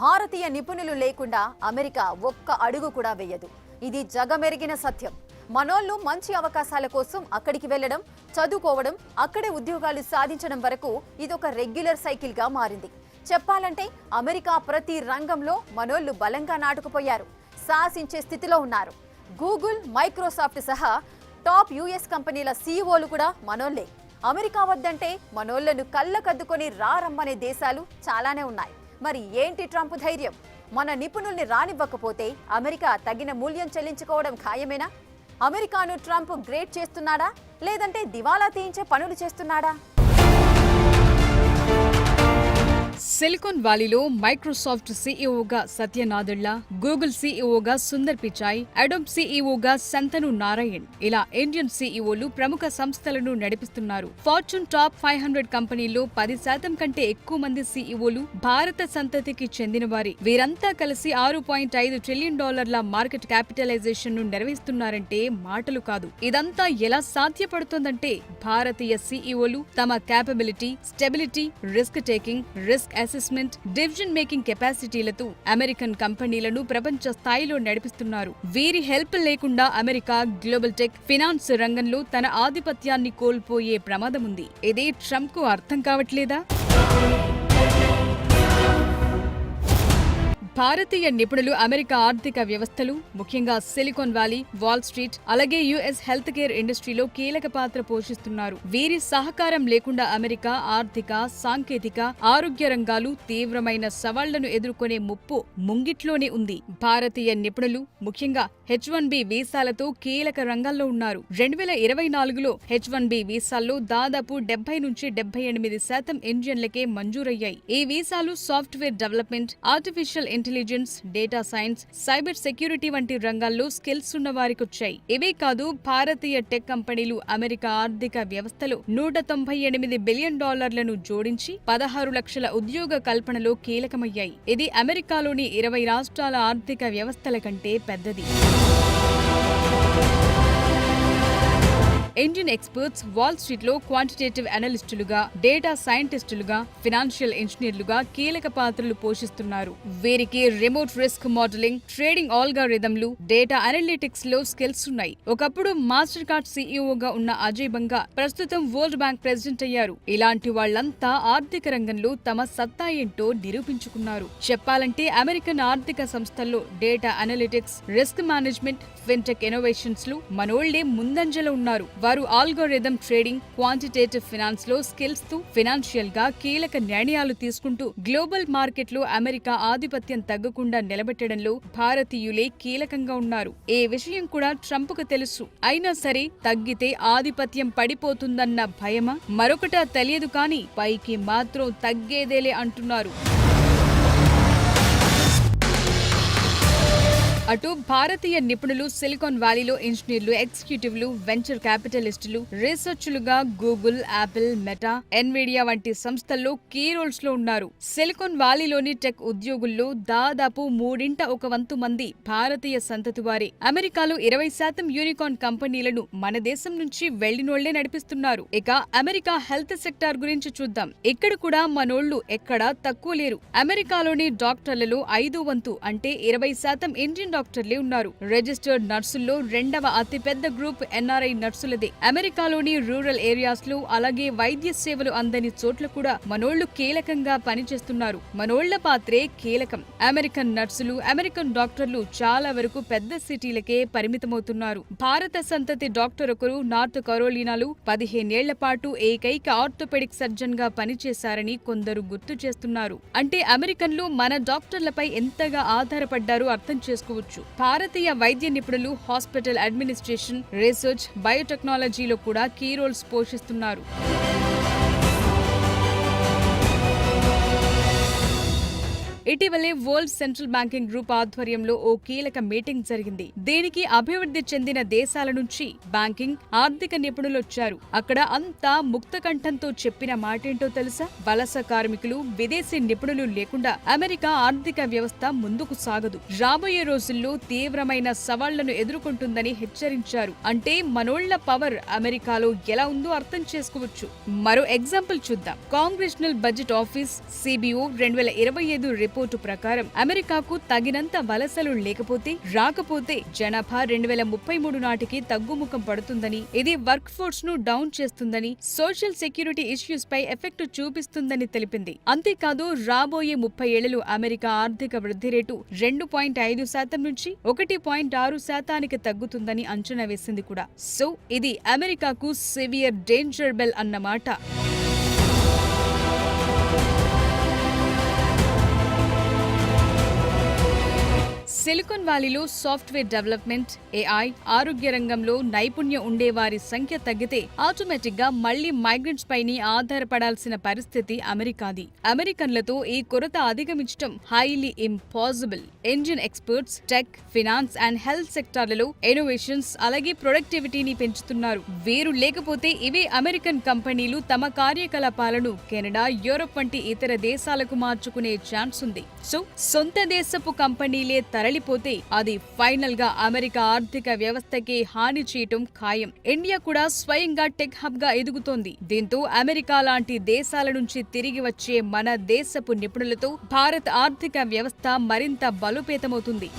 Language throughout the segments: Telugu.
భారతీయ నిపుణులు లేకుండా అమెరికా ఒక్క అడుగు కూడా వేయదు. ఇది జగమెరిగిన సత్యం. మనోళ్ళు మంచి అవకాశాల కోసం అక్కడికి వెళ్లడం, చదువుకోవడం, అక్కడే ఉద్యోగాలు సాధించడం వరకు ఇదొక రెగ్యులర్ సైకిల్ గా మారింది. చెప్పాలంటే అమెరికా ప్రతి రంగంలో మనోళ్ళు బలంగా నాటుకుపోయారు, శాసించే స్థితిలో ఉన్నారు. గూగుల్, మైక్రోసాఫ్ట్ సహా టాప్ యుఎస్ కంపెనీల సీఈఓలు కూడా మనోళ్లే. అమెరికా వద్దంటే మనోళ్లను కళ్ళకద్దుకొని రారమ్మనే దేశాలు చాలానే ఉన్నాయి. మరి ఏంటి ట్రంప్ ధైర్యం? మన నిపుణుల్ని రానివ్వకపోతే అమెరికా తగిన మూల్యం చెల్లించుకోవడం ఖాయమేనా? అమెరికాను ట్రంప్ గ్రేట్ చేస్తున్నాడా, లేదంటే దివాలా తీయించే పనులు చేస్తున్నాడా? సిలికాన్ వ్యాలీలో Microsoft సీఈఓగా Satya Nadella, Google సీఈఓగా Sundar Pichai, Adobe సీఈఓగా Shantanu Narayan, ఇలా ఇండియన్ సీఈఓలు ప్రముఖ సంస్థలను నడిపిస్తున్నారు. ఫార్చ్యూన్ టాప్ 500 కంపెనీల్లో 10% కంటే ఎక్కువ మంది సీఈఓలు భారత సంతతికి చెందినవారి. వీరంతా కలిసి $6.5 ట్రిలియన్ మార్కెట్ క్యాపిటలైజేషన్ ను నిర్వహిస్తున్నారంటే మాటలు కాదు. ఇదంతా ఎలా సాధ్యపడుతోందంటే భారతీయ సీఈఓలు తమ capability, stability, risk taking, risk assessment, decision making కెపాసిటీలతో అమెరికన్ కంపెనీలను ప్రపంచ స్థాయిలో నడిపిస్తున్నారు. వీరి హెల్ప్ లేకుండా అమెరికా గ్లోబల్ టెక్, ఫినాన్స్ రంగంలో తన ఆధిపత్యాన్ని కోల్పోయే ప్రమాదముంది. ఇదే ట్రంప్ కు అర్థం కావట్లేదా? భారతీయ నిపుణులు అమెరికా ఆర్థిక వ్యవస్థలు, ముఖ్యంగా సిలికాన్ వ్యాలీ, వాల్ స్ట్రీట్, అలాగే యుఎస్ హెల్త్ కేర్ ఇండస్ట్రీలో కీలక పాత్ర పోషిస్తున్నారు. వీరి సహకారం లేకుండా అమెరికా ఆర్థిక, సాంకేతిక, ఆరోగ్య రంగాలు తీవ్రమైన సవాళ్లను ఎదుర్కొనే ముప్పు ముంగిట్లోనే ఉంది. భారతీయ నిపుణులు ముఖ్యంగా H-1B వీసాలతో కీలక రంగాల్లో ఉన్నారు. 2024లో H-1B వీసాల్లో దాదాపు 70 నుంచి 78% ఇండియన్లకే మంజూరయ్యాయి. ఈ వీసాలు software development, artificial intelligence, data science, cyber security వంటి రంగాల్లో స్కిల్స్ ఉన్న వారికొచ్చాయి. ఇవే కాదు, భారతీయ టెక్ కంపెనీలు అమెరికా ఆర్థిక వ్యవస్థలో $198 బిలియన్ జోడించి 16 లక్షల ఉద్యోగ కల్పనలో కీలకమయ్యాయి. ఇది అమెరికాలోని 20 రాష్ట్రాల ఆర్థిక వ్యవస్థల కంటే పెద్దది. ఇండియన్ ఎక్స్పర్ట్స్ వాల్ స్ట్రీట్ లో క్వాంటిటేటివ్ అనలిస్టులుగా, డేటా సైంటిస్టులుగా, ఫినాన్షియల్ ఇంజనీర్లుగా కీలక పాత్రలు పోషిస్తున్నారు. వీరికి రిమోట్ రిస్క్ మోడలింగ్, ట్రేడింగ్ ఆల్గారిథంలు, డేటా అనలిటిక్స్ లో స్కిల్స్ ఉన్నాయి. ఒకప్పుడు మాస్టర్ కార్డ్ సీఈఓగా ఉన్న అజయ్ బంగా ప్రస్తుతం వరల్డ్ బ్యాంక్ ప్రెసిడెంట్ అయ్యారు. ఇలాంటి వాళ్లంతా ఆర్థిక రంగంలో తమ సత్తా ఏంటో నిరూపించుకున్నారు. చెప్పాలంటే అమెరికన్ ఆర్థిక సంస్థల్లో data analytics, risk management, fintech innovations లో మనోళ్లే ముందంజలో ఉన్నారు. వారు ఆల్గోరిథం ట్రేడింగ్, క్వాంటిటేటివ్ ఫినాన్స్ లో స్కిల్స్ తో ఫినాన్షియల్ గా కీలక నిర్ణయాలు తీసుకుంటూ గ్లోబల్ మార్కెట్ లో అమెరికా ఆధిపత్యం తగ్గకుండా నిలబెట్టడంలో భారతీయులే కీలకంగా ఉన్నారు. ఈ విషయం కూడా ట్రంప్ కు తెలుసు. అయినా సరే తగ్గితే ఆధిపత్యం పడిపోతుందన్న భయమా మరొకటా తెలియదు, కానీ పైకి మాత్రం తగ్గేదేలే అంటున్నారు. అటు భారతీయ నిపుణులు సిలికాన్ వ్యాలీలో ఇంజనీర్లు, ఎగ్జిక్యూటివ్లు, వెంచర్ క్యాపిటలిస్టులు, రీసెర్చ్లుగా గూగుల్, యాపిల్, మెటా, ఎన్విడియా వంటి సంస్థల్లో కీ రోల్స్ లో ఉన్నారు. సిలికాన్ వ్యాలీలోని టెక్ ఉద్యోగుల్లో దాదాపు 1/3 మంది భారతీయ సంతతి వారే. అమెరికాలో 20% యూనికార్న్ కంపెనీలను మన దేశం నుంచి వెళ్లినోళ్లే నడిపిస్తున్నారు. ఇక అమెరికా హెల్త్ సెక్టార్ గురించి చూద్దాం. ఇక్కడ కూడా మనోళ్లు ఎక్కడా తక్కువ లేరు. అమెరికాలోని డాక్టర్లలో 5/5 అంటే 20% ఇండియన్ డాక్టర్లే ఉన్నారు. రిజిస్టర్డ్ నర్సుల్లో 2వ అతిపెద్ద గ్రూప్ ఎన్ఆర్ఐ నర్సులదే. అమెరికాలోని రూరల్ ఏరియాస్ లో, అలాగే వైద్య సేవలు అందని చోట్ల కూడా మనోళ్లు కీలకంగా పనిచేస్తున్నారు. మనోళ్ల పాత్రే కీలకం. అమెరికన్ నర్సులు, అమెరికన్ డాక్టర్లు చాలా వరకు పెద్ద సిటీలకే పరిమితమవుతున్నారు. భారత సంతతి డాక్టర్ ఒకరు నార్త్ కరోలినాలో 15 ఏళ్ల పాటు ఏకైక ఆర్థోపెడిక్ సర్జన్ గా పనిచేశారని కొందరు గుర్తు చేస్తున్నారు. అంటే అమెరికన్లు మన డాక్టర్లపై ఎంతగా ఆధారపడ్డారో అర్థం చేసుకోవచ్చు. భారతీయ వైద్య నిపుణులు హాస్పిటల్ అడ్మినిస్ట్రేషన్, రీసెర్చ్, బయోటెక్నాలజీలో కూడా కీ రోల్స్ పోషిస్తున్నారు. ఇటీవలే వరల్డ్ సెంట్రల్ బ్యాంకింగ్ గ్రూప్ ఆధ్వర్యంలో ఓ కీలక మీటింగ్ జరిగింది. దీనికి అభివృద్ధి చెందిన దేశాల నుంచి బ్యాంకింగ్, ఆర్థిక నిపుణులొచ్చారు. అక్కడ అంతా ముక్తకంఠంతో చెప్పిన మాటేంటో తెలుసా? వలస కార్మికులు, విదేశీ నిపుణులు లేకుండా అమెరికా ఆర్థిక వ్యవస్థ ముందుకు సాగదు. రాబోయే రోజుల్లో తీవ్రమైన సవాళ్లను ఎదుర్కొంటుందని హెచ్చరించారు. అంటే మనోళ్ల పవర్ అమెరికాలో ఎలా ఉందో అర్థం చేసుకోవచ్చు. మరో ఎగ్జాంపుల్ చూద్దాం. Congressional budget office CBO 2025 report report ప్రకారం అమెరికాకు తగినంత వలసలు లేకపోతే రాకపోతే జనాభా 2033 నాటికి తగ్గుముఖం పడుతుందని, ఇది వర్క్ ఫోర్స్ ను డౌన్ చేస్తుందని, సోషల్ సెక్యూరిటీ ఇష్యూస్ పై ఎఫెక్ట్ చూపిస్తుందని తెలిపింది. అంతేకాదు రాబోయే 30 ఏళ్లలో అమెరికా ఆర్థిక వృద్ధి రేటు 2.5% నుంచి 1.6% తగ్గుతుందని అంచనా వేసింది కూడా. సో ఇది అమెరికాకు సివియర్ డేంజర్ బెల్ అన్నమాట. సిలికాన్ వ్యాలీలో సాఫ్ట్వేర్ డెవలప్మెంట్, ఏఐ, ఆరోగ్య రంగంలో నైపుణ్యం ఉండేవారి సంఖ్య తగ్గితే ఆటోమేటిక్ గా మళ్లీ మైగ్రెంట్స్ పైనే ఆధారపడాల్సిన పరిస్థితి అమెరికాది. అమెరికన్లతో ఈ కొరత అధిగమించడం highly impossible. Indian experts tech, finance and health సెక్టార్లలో ఇన్నోవేషన్స్ అలాగే ప్రొడక్టివిటీని పెంచుతున్నారు. వీరు లేకపోతే ఇవే అమెరికన్ కంపెనీలు తమ కార్యకలాపాలను కెనడా, యూరోప్ వంటి ఇతర దేశాలకు మార్చుకునే ఛాన్స్ ఉంది. సో సొంత దేశపు కంపెనీలే తరలిపోతే అది ఫైనల్ గా అమెరికా ఆర్థిక వ్యవస్థకే హాని చేయటం ఖాయం. ఇండియా కూడా స్వయంగా టెక్ హబ్ గా ఎదుగుతోంది. దీంతో అమెరికా లాంటి దేశాల నుంచి తిరిగి వచ్చే మన దేశపు నిపుణులతో భారత్ ఆర్థిక వ్యవస్థ మరింత బలోపేతమవుతుంది.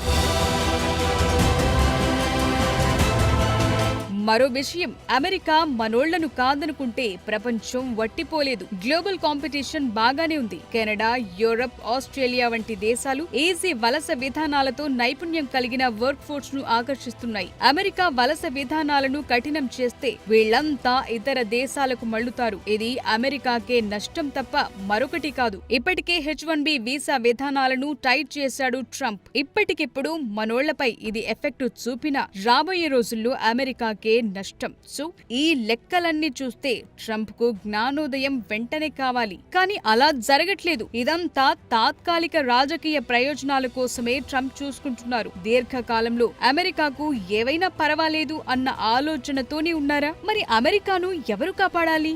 మరో విషయం, అమెరికా మనోళ్లను కాదనుకుంటే ప్రపంచం వట్టిపోలేదు. గ్లోబల్ కాంపిటీషన్ బాగానే ఉంది. కెనడా, యూరప్, ఆస్ట్రేలియా వంటి దేశాలు ఈజీ వలస విధానాలతో నైపుణ్యం కలిగిన వర్క్ ఫోర్స్ ను ఆకర్షిస్తున్నాయి. అమెరికా వలస విధానాలను కఠినం చేస్తే వీళ్లంతా ఇతర దేశాలకు మళ్లుతారు. ఇది అమెరికాకే నష్టం తప్ప మరొకటి కాదు. ఇప్పటికే H-1B వీసా విధానాలను టైట్ చేశాడు ట్రంప్. ఇప్పటికిప్పుడు మనోళ్లపై ఇది ఎఫెక్ట్ చూపినా రాబోయే రోజుల్లో అమెరికాకే నష్టం. సో ఈ లెక్కలన్నీ చూస్తే ట్రంప్ కు జ్ఞానోదయం వెంటనే కావాలి. కానీ అలా జరగట్లేదు. ఇదంతా తాత్కాలిక రాజకీయ ప్రయోజనాల కోసమే ట్రంప్ చూసుకుంటున్నారు. దీర్ఘకాలంలో అమెరికాకు ఏవైనా పర్వాలేదు అన్న ఆలోచనతోనే ఉన్నారా? మరి అమెరికాను ఎవరు కాపాడాలి?